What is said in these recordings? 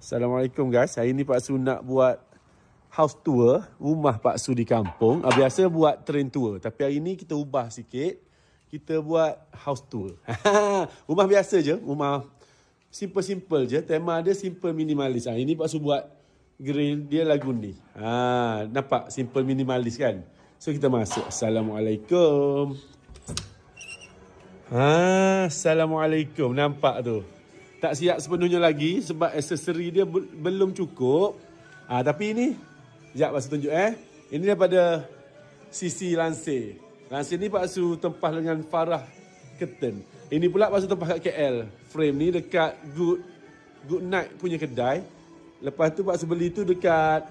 Assalamualaikum guys. Hari ni Pak Su nak buat house tour rumah Pak Su di kampung. Biasa buat train tour, tapi hari ni kita ubah sikit. Kita buat house tour. Rumah biasa je, rumah simple-simple je. Tema dia simple minimalis. Ini Pak Su buat grill dia lagu ni. Nampak simple minimalis kan? So kita masuk. Assalamualaikum. Assalamualaikum. Nampak tu? Tak siap sepenuhnya lagi sebab aksesori dia belum cukup. Tapi ini, sekejap Pak Su tunjuk Ini daripada sisi lansir. Lansir ni Pak Su tempah dengan Farah Curtain. Ini pula Pak Su tempah kat KL. Frame ni dekat Good Night punya kedai. Lepas tu Pak Su beli tu dekat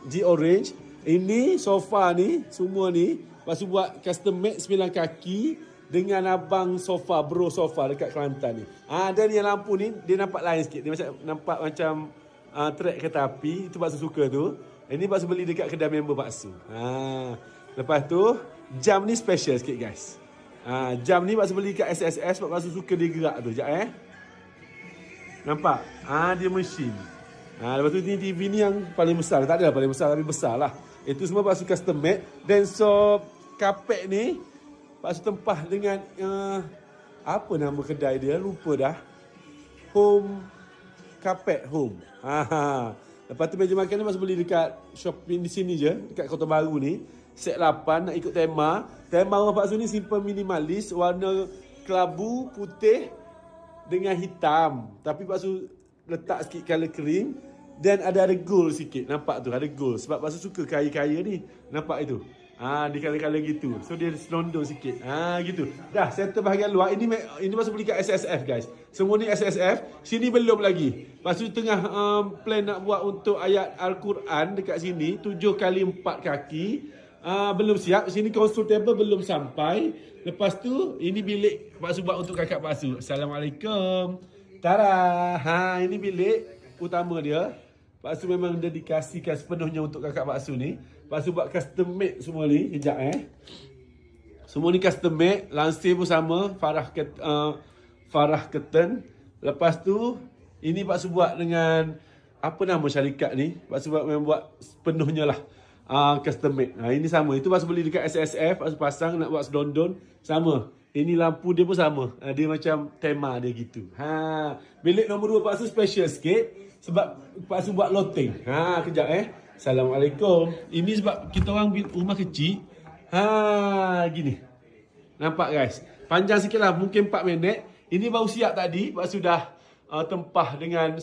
G Orange. Ini sofa ni, semua ni Pak Su buat custom made 9 kaki dengan abang sofa, bro sofa dekat Kelantan ni. Dan yang lampu ni dia nampak lain sikit. Dia nampak macam track kereta api. Itu Pak Su suka tu. Ini Pak Su beli dekat kedai member Pak Su. Lepas tu jam ni special sikit guys. Jam ni Pak Su beli kat SSS sebab Pak Su suka dia gerak tu. Sekejap Nampak? Dia mesin. Lepas tu ni TV ni yang paling besar. Tak adalah paling besar tapi besar lah. Itu semua Pak Su custom made. Dan so kapek ni Pak Su tempah dengan apa nama kedai dia? Lupa dah. Home Carpet Home. Lepas tu meja makan ni Pak Su beli dekat shopping di sini je, dekat Kota Baru ni. Set 8 nak ikut tema. Tema rumah Pak Su ni simple minimalis, warna kelabu putih dengan hitam. Tapi Pak Su letak sikit colour cream dan ada gold sikit. Nampak tu ada gold sebab Pak Su suka kaya-kaya ni. Nampak itu? Di kala-kala gitu. So dia selondong sikit. Gitu. Dah center bahagian luar. Ini Pak Su beli kat SSF guys. Semua ni SSF. Sini belum lagi. Pak Su tengah plan nak buat untuk ayat Al-Quran dekat sini 7 kali 4 kaki. Belum siap. Sini console table belum sampai. Lepas tu ini bilik Pak Su buat untuk kakak Pak Su. Assalamualaikum. Tara. Ini bilik utama dia. Pak Su memang dedikasikan sepenuhnya untuk kakak Pak Su ni. Pak Su buat custom made semua ni. Sekejap Semua ni custom made. Lansir pun sama. Farah Curtain. Lepas tu ini Pak Su buat dengan apa nama syarikat ni. Pak Su memang buat sepenuhnya lah. Custom made. Ini sama. Itu Pak Su beli dekat SSF. Pak Su pasang nak buat sedondon. Sama. Ini lampu dia pun sama. Dia macam tema dia gitu. Bilik nombor 2 Pak Su special sikit. Sebab Pak Su buat loteng. Kejap Assalamualaikum. Ini sebab kita orang rumah kecil. Gini. Nampak guys. Panjang sikit lah. Mungkin 4 minit. Ini baru siap tadi. Pak Su dah tempah dengan